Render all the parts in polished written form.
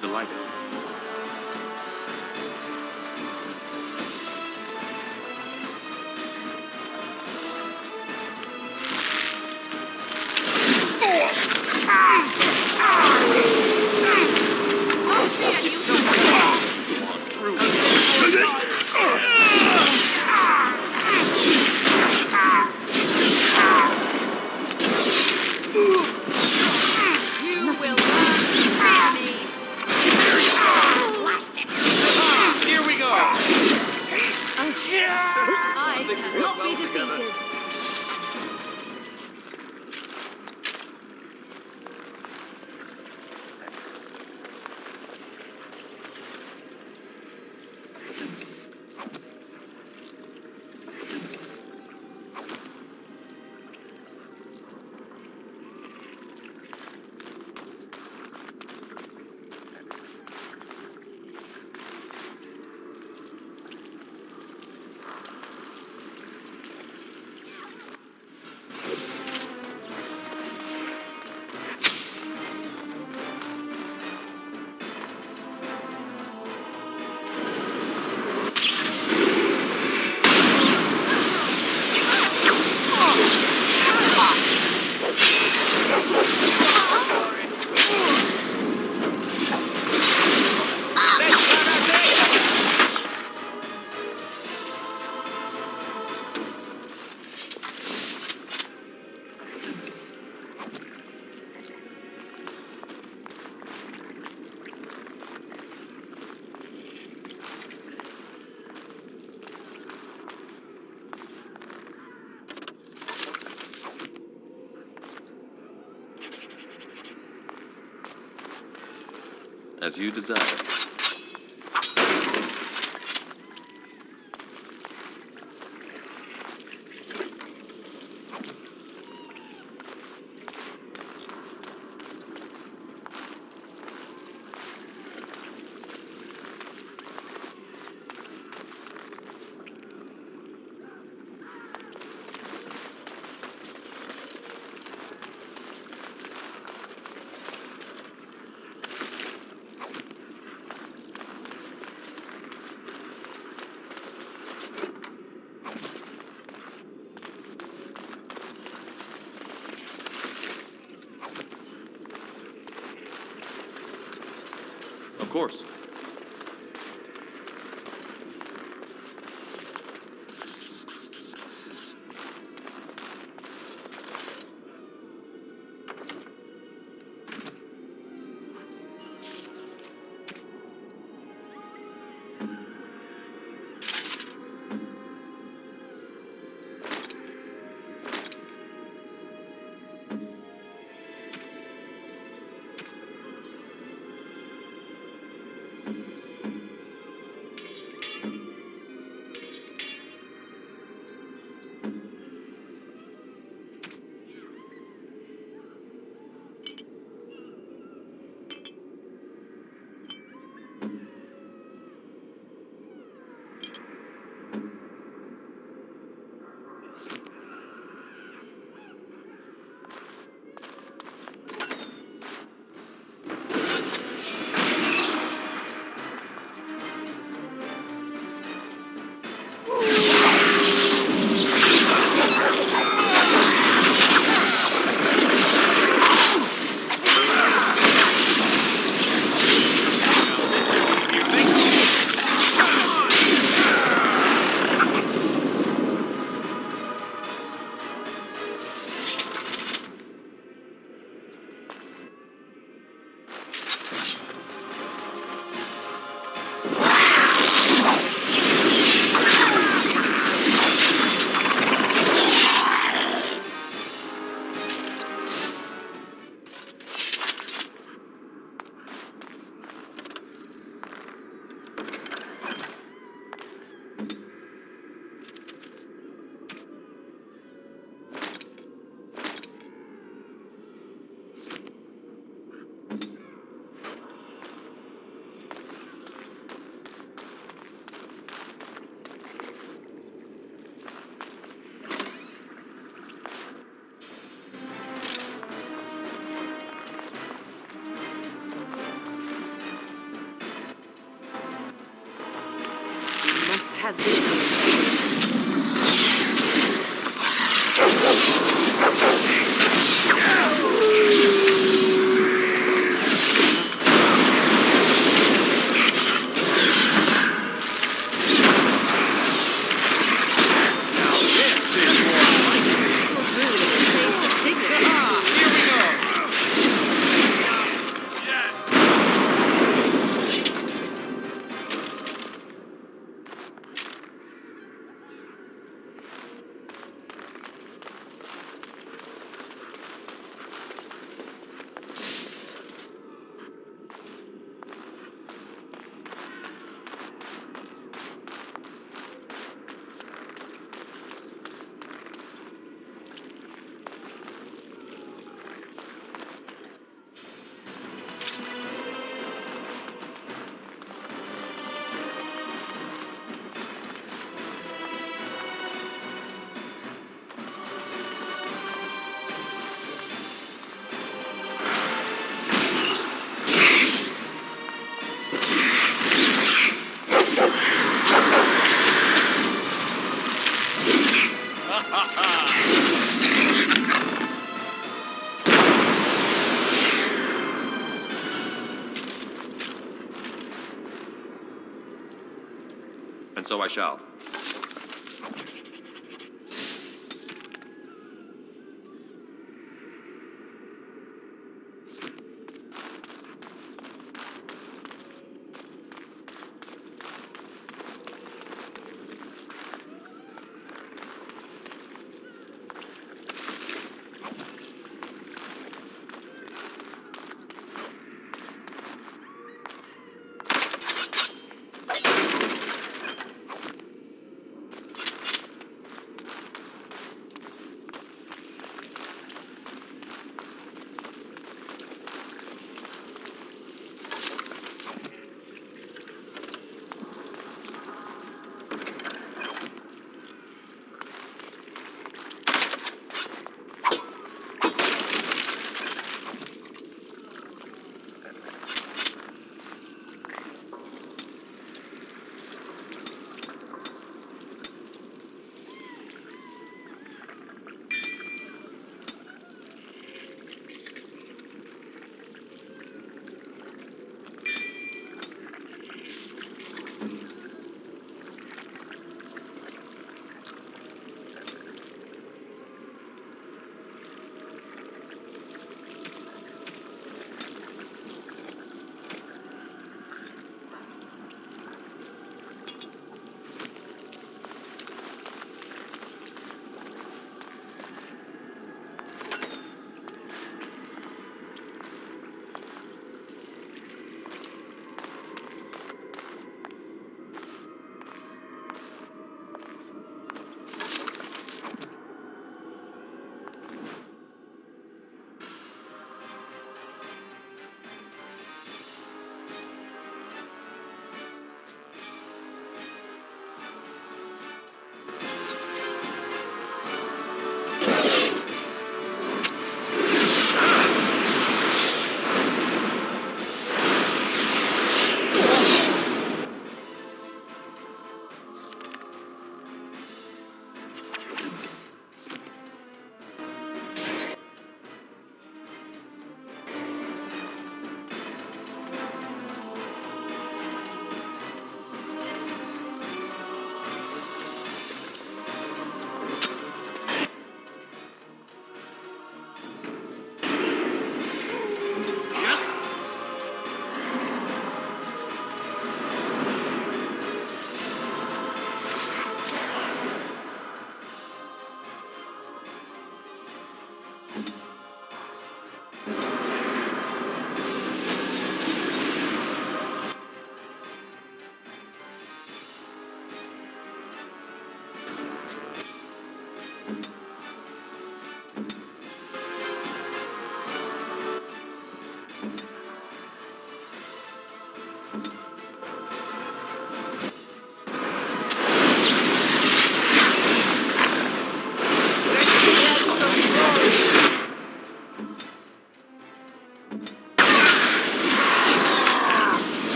Delighted. I cannot be defeated. As you desire. Of course. have this. And so I shall.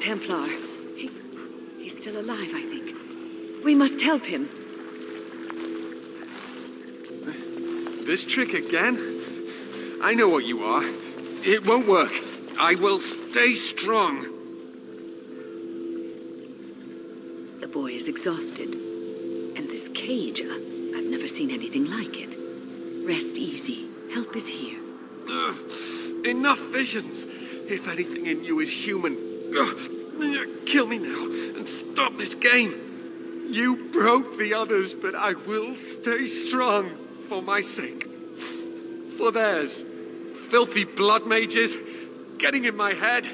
Templar. He's still alive, I think. We must help him. This trick again? I know what you are. It won't work. I will stay strong. The boy is exhausted. And this cage, I've never seen anything like it. Rest easy. Help is here. Enough visions. If anything in you is human, kill me now and stop this game. You broke the others, but I will stay strong for my sake. For theirs. Filthy blood mages getting in my head.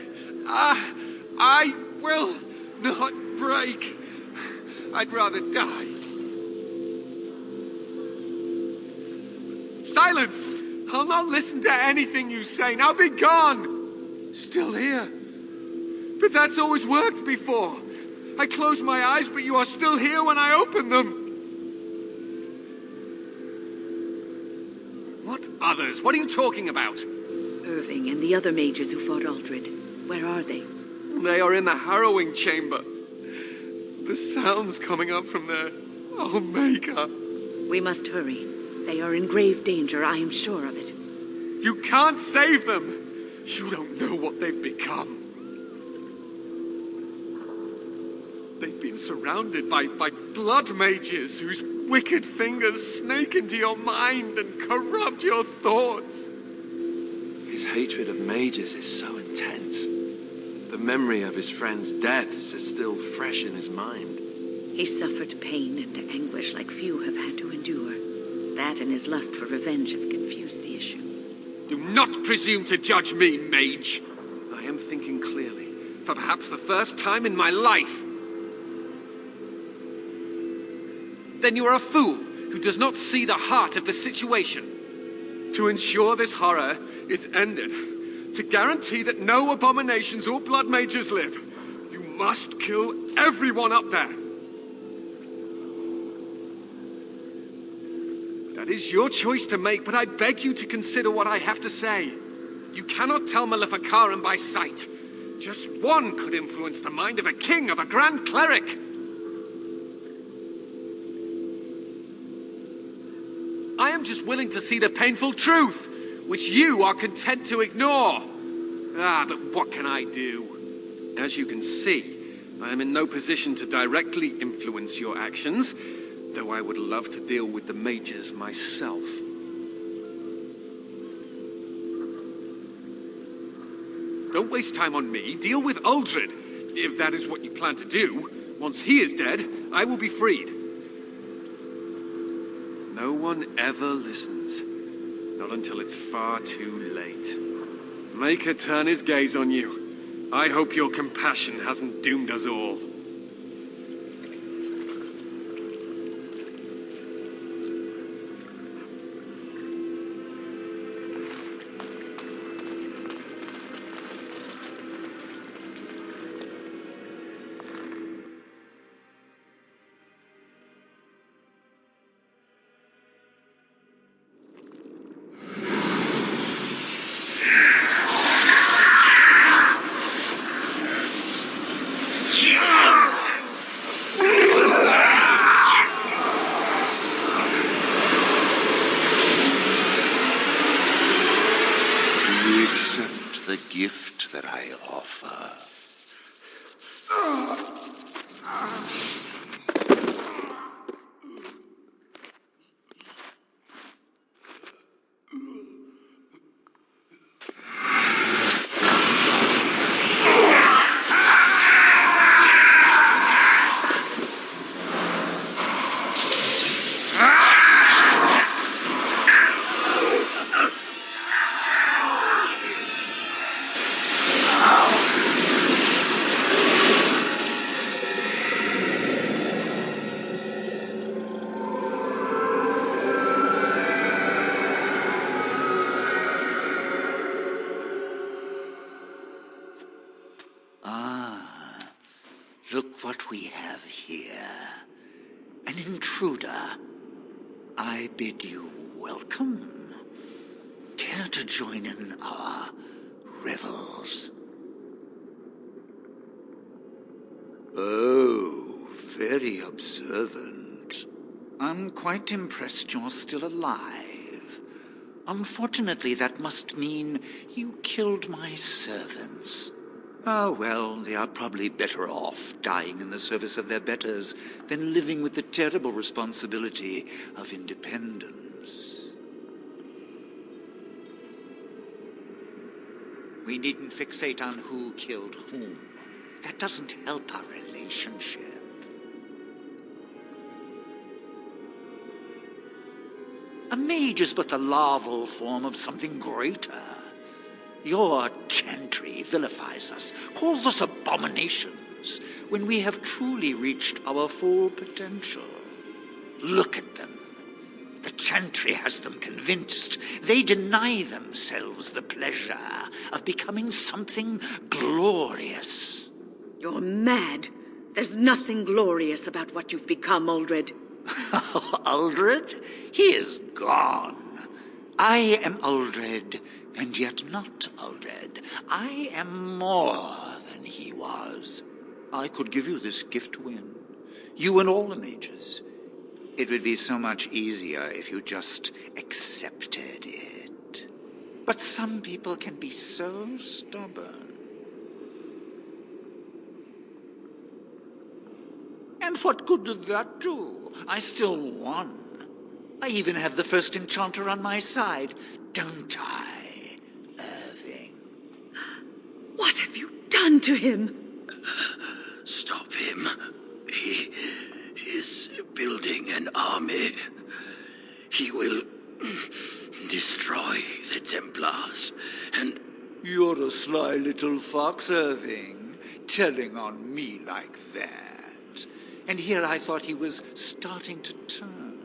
I will not break. I'd rather die. Silence! I'll not listen to anything you say. Now be gone! Still here. But that's always worked before. I close my eyes, but you are still here when I open them. What others? What are you talking about? Irving and the other mages who fought Aldred. Where are they? They are in the harrowing chamber. The sounds coming up from there. Oh, Maker. We must hurry. They are in grave danger, I am sure of it. You can't save them. You don't know what they've become. They've been surrounded by blood mages whose wicked fingers snake into your mind and corrupt your thoughts. His hatred of mages is so intense. The memory of his friends' deaths is still fresh in his mind. He suffered pain and anguish like few have had to endure. That and his lust for revenge have confused the issue. Do not presume to judge me, mage. I am thinking clearly, for perhaps the first time in my life. Then you are a fool who does not see the heart of the situation. To ensure this horror is ended, to guarantee that no abominations or blood mages live, you must kill everyone up there. That is your choice to make, but I beg you to consider what I have to say. You cannot tell Maleficarum by sight. Just one could influence the mind of a king, of a grand cleric. I am just willing to see the painful truth, which you are content to ignore. But what can I do? As you can see, I am in no position to directly influence your actions, though I would love to deal with the mages myself. Don't waste time on me. Deal with Aldred, if that is what you plan to do. Once he is dead, I will be freed. No one ever listens. Not until it's far too late. Make her turn his gaze on you. I hope your compassion hasn't doomed us all. Gift that I offer. Look what we have here. An intruder. I bid you welcome. Care to join in our revels? Oh, very observant. I'm quite impressed you're still alive. Unfortunately, that must mean you killed my servants. Oh, well, they are probably better off dying in the service of their betters than living with the terrible responsibility of independence. We needn't fixate on who killed whom. That doesn't help our relationship. A mage is but the larval form of something greater. Your chantry vilifies us, calls us abominations, when we have truly reached our full potential. Look at them. The chantry has them convinced. They deny themselves the pleasure of becoming something glorious. You're mad. There's nothing glorious about what you've become, Uldred. Uldred? He is gone. I am Uldred, and yet not Uldred. I am more than he was. I could give you this gift to win. You and all the mages. It would be so much easier if you just accepted it. But some people can be so stubborn. And what good did that do? I still won. I even have the first enchanter on my side, don't I, Irving? What have you done to him? Stop him. He is building an army. He will destroy the Templars, and... You're a sly little fox, Irving, telling on me like that. And here I thought he was starting to turn.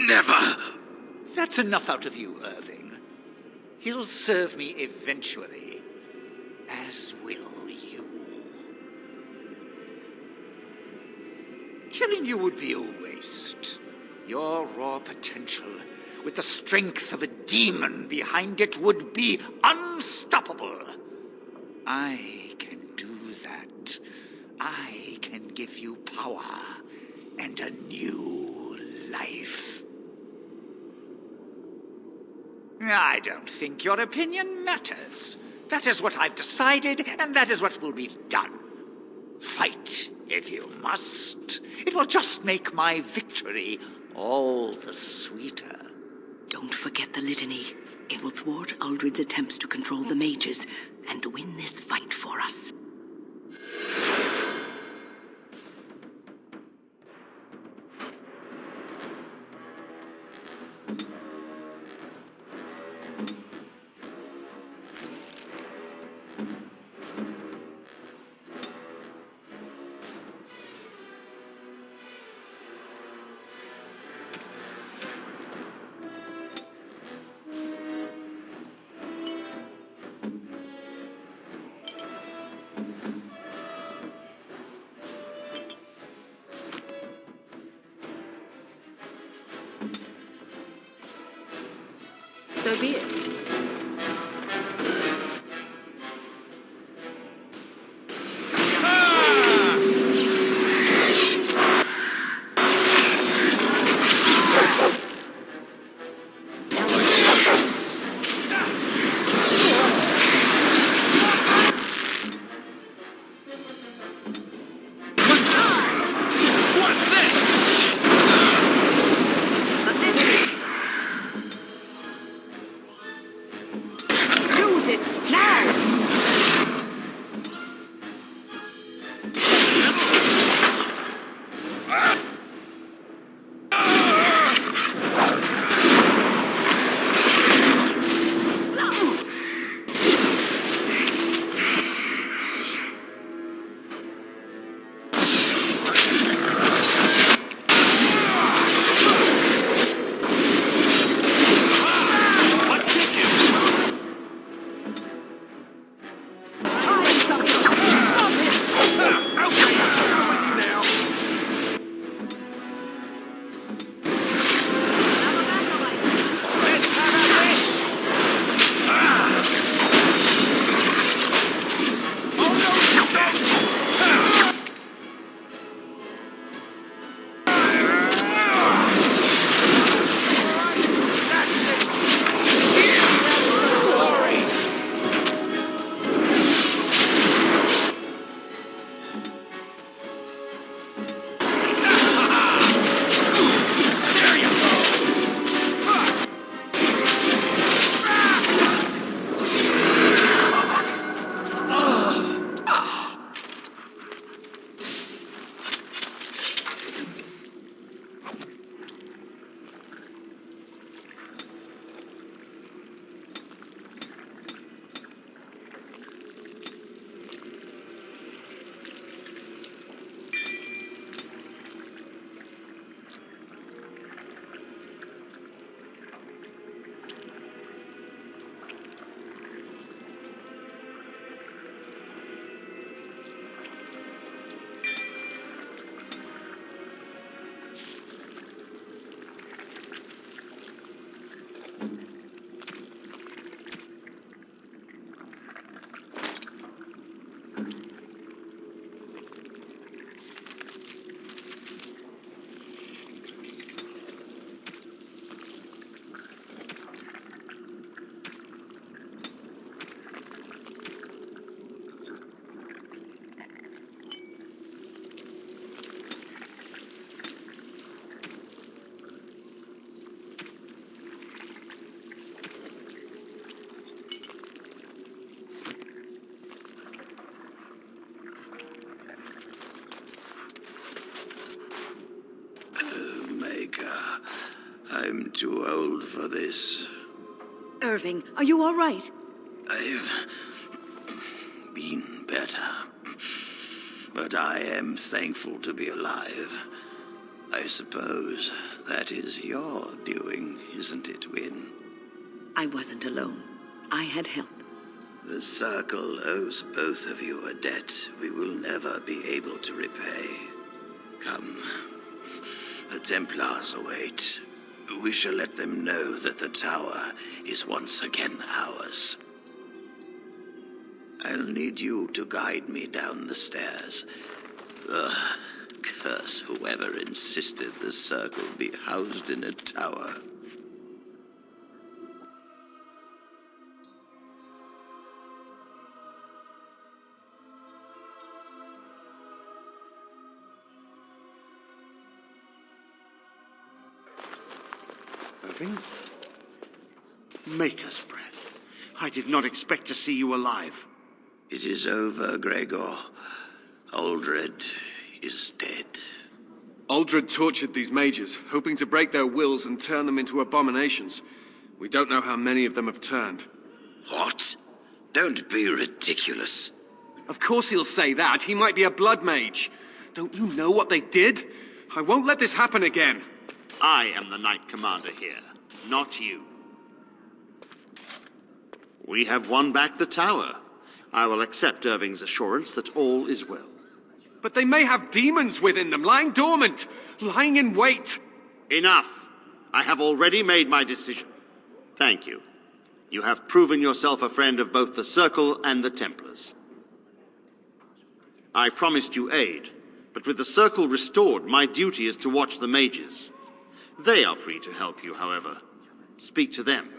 Never! That's enough out of you, Irving. He'll serve me eventually, as will you. Killing you would be a waste. Your raw potential, with the strength of a demon behind it, would be unstoppable. I can do that. I can give you power and a new life. I don't think your opinion matters. That is what I've decided, and that is what will be done. Fight, if you must. It will just make my victory all the sweeter. Don't forget the litany. It will thwart Uldred's attempts to control the mages and win this fight for us. So be it. maker. I'm too old for this. Irving, are you all right? I've been better. But I am thankful to be alive. I suppose that is your doing, isn't it, Wynne? I wasn't alone. I had help. The Circle owes both of you a debt we will never be able to repay. Come. The Templars await. We shall let them know that the tower is once again ours. I'll need you to guide me down the stairs. Curse whoever insisted the Circle be housed in a tower. Irving? Maker's breath. I did not expect to see you alive. It is over, Gregor. Aldred is dead. Aldred tortured these mages, hoping to break their wills and turn them into abominations. We don't know how many of them have turned. What? Don't be ridiculous. Of course he'll say that. He might be a blood mage. Don't you know what they did? I won't let this happen again. I am the Knight Commander here, not you. We have won back the tower. I will accept Irving's assurance that all is well. But they may have demons within them, lying dormant, lying in wait. Enough! I have already made my decision. Thank you. You have proven yourself a friend of both the Circle and the Templars. I promised you aid, but with the Circle restored, my duty is to watch the mages. They are free to help you, however. Speak to them.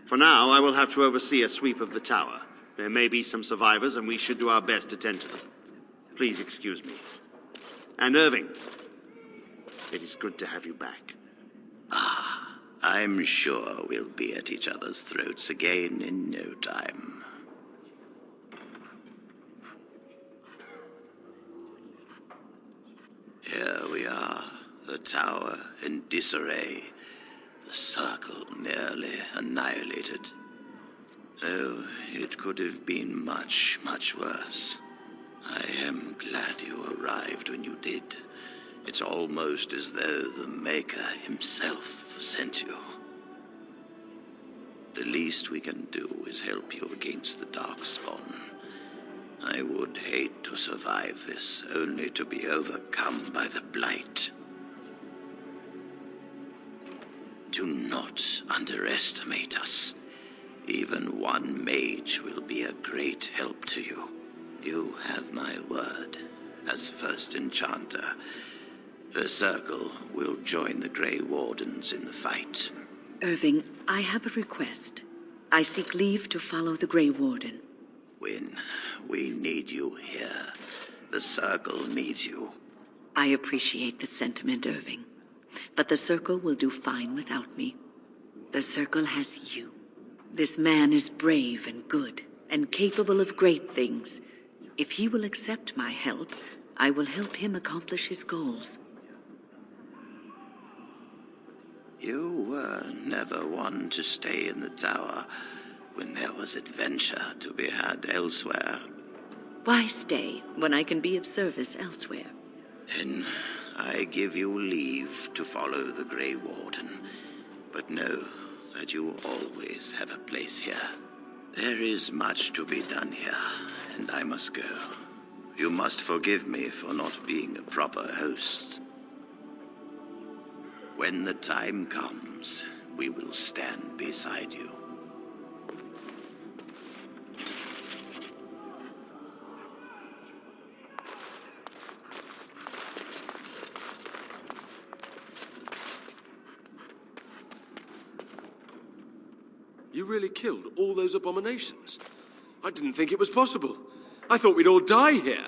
For now, I will have to oversee a sweep of the tower. There may be some survivors, and we should do our best to tend to them. Please excuse me. And Irving, it is good to have you back. I'm sure we'll be at each other's throats again in no time. Here we are, the tower in disarray, the Circle nearly annihilated. Oh, it could have been much, much worse. I am glad you arrived when you did. It's almost as though the Maker himself sent you. The least we can do is help you against the Darkspawn. I would hate to survive this, only to be overcome by the Blight. Do not underestimate us. Even one mage will be a great help to you. You have my word. As first enchanter, the Circle will join the Grey Wardens in the fight. Irving, I have a request. I seek leave to follow the Grey Warden. Wynne, we need you here. The Circle needs you. I appreciate the sentiment, Irving. But the Circle will do fine without me. The Circle has you. This man is brave and good, and capable of great things. If he will accept my help, I will help him accomplish his goals. You were never one to stay in the tower when there was adventure to be had elsewhere. Why stay when I can be of service elsewhere? Then I give you leave to follow the Grey Warden, but know that you always have a place here. There is much to be done here, and I must go. You must forgive me for not being a proper host. When the time comes, we will stand beside you. You really killed all those abominations? I didn't think it was possible. I thought we'd all die here.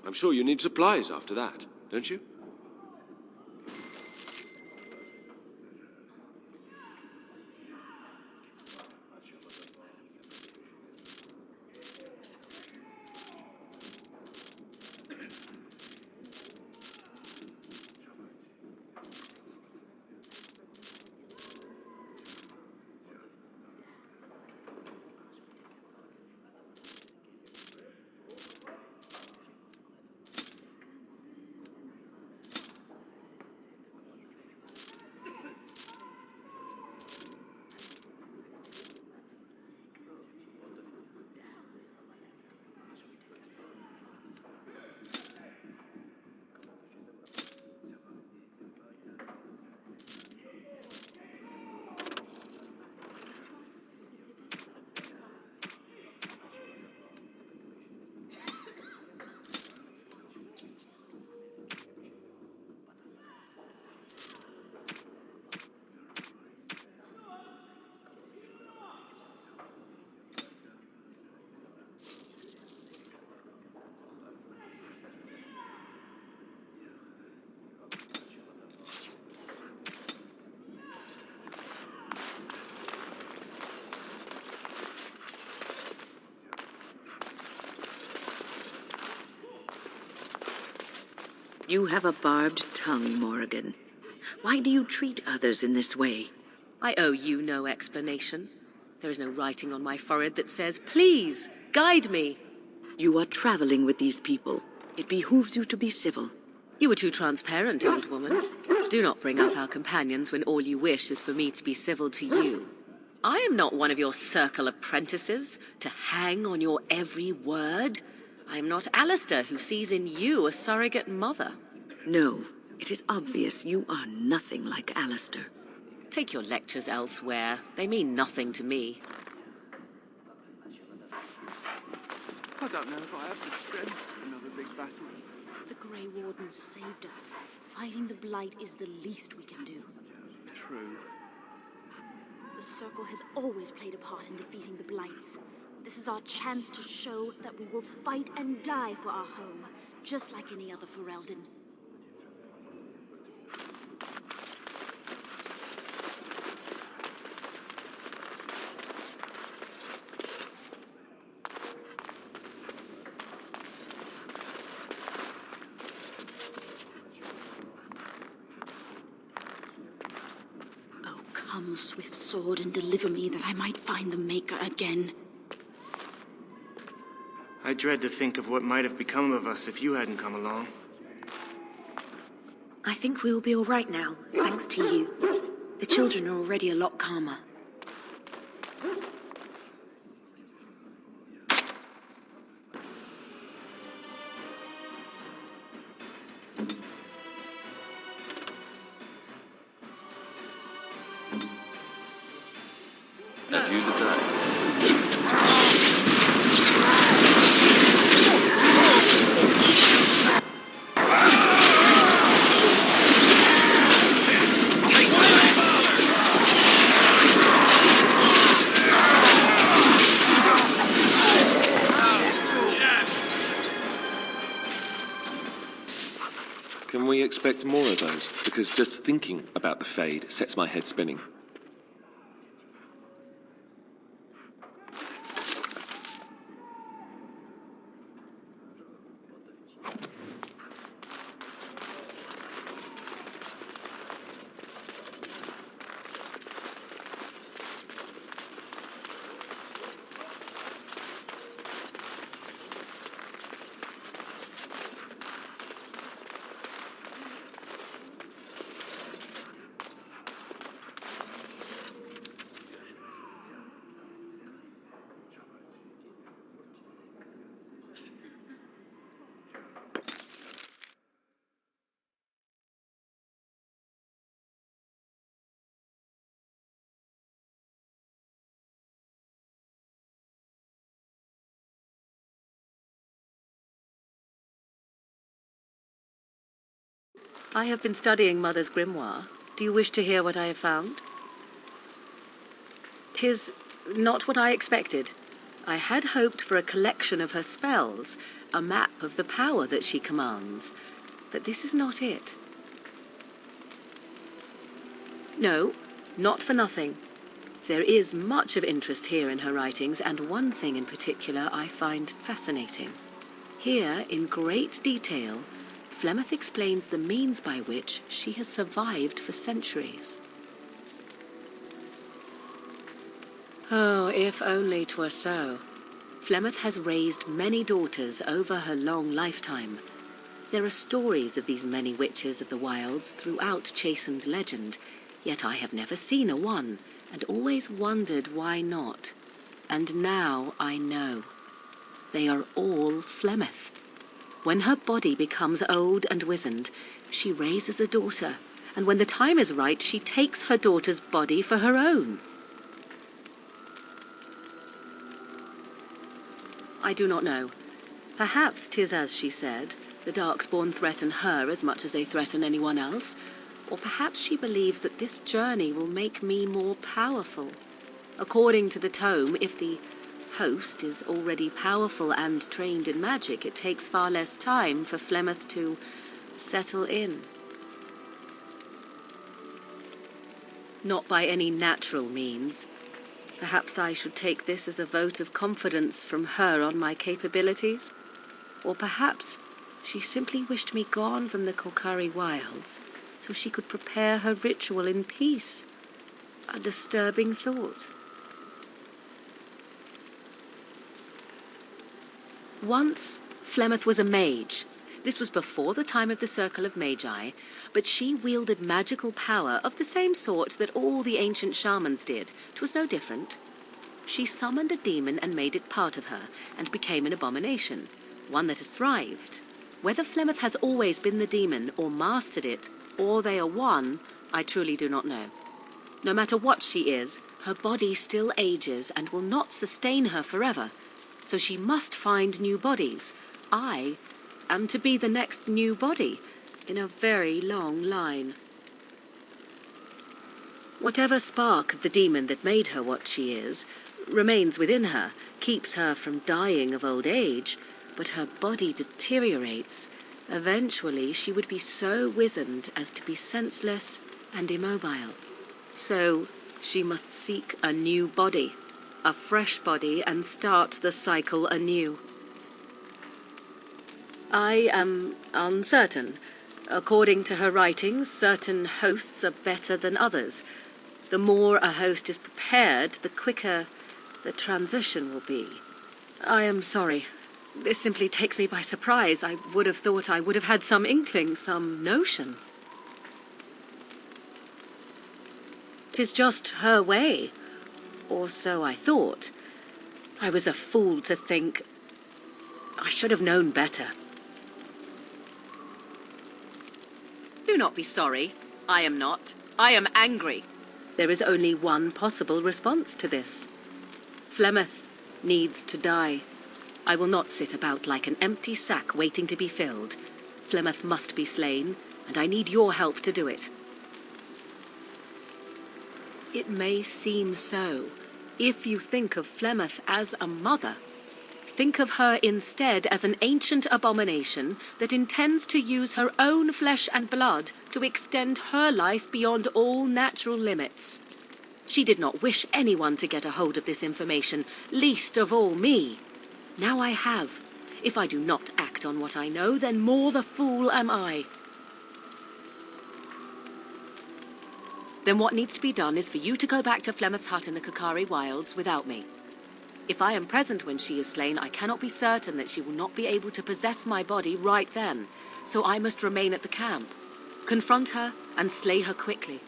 I'm sure you need supplies after that, don't you? You have a barbed tongue, Morrigan. Why do you treat others in this way? I owe you no explanation. There is no writing on my forehead that says, "Please, guide me." You are traveling with these people. It behooves you to be civil. You were too transparent, old woman. Do not bring up our companions when all you wish is for me to be civil to you. I am not one of your circle apprentices, to hang on your every word. I am not Alistair, who sees in you a surrogate mother. No, it is obvious you are nothing like Alistair. Take your lectures elsewhere. They mean nothing to me. I don't know if I have the strength for another big battle. The Grey Wardens saved us. Fighting the Blight is the least we can do. True. The Circle has always played a part in defeating the Blights. This is our chance to show that we will fight and die for our home, just like any other Ferelden. Oh, come, swift sword, and deliver me that I might find the Maker again. I dread to think of what might have become of us if you hadn't come along. I think we'll be all right now, thanks to you. The children are already a lot calmer. As you decide. Can we expect more of those? Because just thinking about the Fade sets my head spinning. I have been studying Mother's grimoire. Do you wish to hear what I have found? 'Tis not what I expected. I had hoped for a collection of her spells, a map of the power that she commands. But this is not it. No, not for nothing. There is much of interest here in her writings, and one thing in particular I find fascinating. Here, in great detail, Flemeth explains the means by which she has survived for centuries. Oh, if only 'twere so. Flemeth has raised many daughters over her long lifetime. There are stories of these many witches of the wilds throughout chastened legend, yet I have never seen a one, and always wondered why not. And now I know. They are all Flemeth. When her body becomes old and wizened, she raises a daughter, and when the time is right, she takes her daughter's body for her own. I do not know. Perhaps 'tis as she said, the Darkspawn threaten her as much as they threaten anyone else, or perhaps she believes that this journey will make me more powerful. According to the tome, if the host is already powerful and trained in magic, it takes far less time for Flemeth to settle in. Not by any natural means. Perhaps I should take this as a vote of confidence from her on my capabilities. Or perhaps She simply wished me gone from the Kolkari wilds so she could prepare her ritual in peace. A disturbing thought. Once, Flemeth was a mage. This was before the time of the Circle of Magi, but she wielded magical power of the same sort that all the ancient shamans did. 'Twas no different. She summoned a demon and made it part of her, and became an abomination, one that has thrived. Whether Flemeth has always been the demon, or mastered it, or they are one, I truly do not know. No matter what she is, her body still ages and will not sustain her forever, so she must find new bodies. I am to be the next new body in a very long line. Whatever spark of the demon that made her what she is remains within her, keeps her from dying of old age, but her body deteriorates. Eventually, she would be so wizened as to be senseless and immobile. So, she must seek a new body, a fresh body, and start the cycle anew. I am uncertain. According to her writings, certain hosts are better than others. The more a host is prepared, the quicker the transition will be. I am sorry. This simply takes me by surprise. I would have thought I would have had some inkling, some notion. 'Tis just her way. Or so I thought. I was a fool to think. I should have known better. Do not be sorry. I am not. I am angry. There is only one possible response to this. Flemeth needs to die. I will not sit about like an empty sack waiting to be filled. Flemeth must be slain, and I need your help to do it. It may seem so. If you think of Flemeth as a mother, think of her instead as an ancient abomination that intends to use her own flesh and blood to extend her life beyond all natural limits. She did not wish anyone to get a hold of this information, least of all me. Now I have. If I do not act on what I know, then more the fool am I. Then what needs to be done is for you to go back to Flemeth's hut in the Kakari wilds without me. If I am present when she is slain, I cannot be certain that she will not be able to possess my body right then, so I must remain at the camp. Confront her and slay her quickly.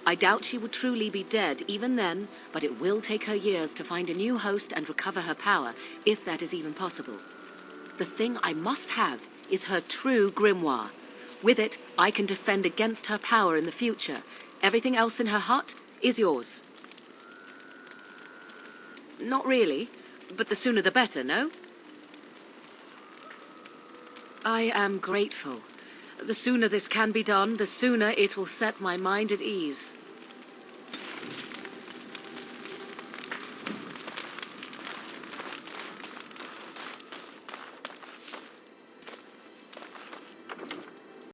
I doubt she will truly be dead even then, but it will take her years to find a new host and recover her power, if that is even possible. The thing I must have is her true grimoire. With it, I can defend against her power in the future. Everything else in her hut is yours. Not really, but the sooner the better, no? I am grateful. The sooner this can be done, the sooner it will set my mind at ease.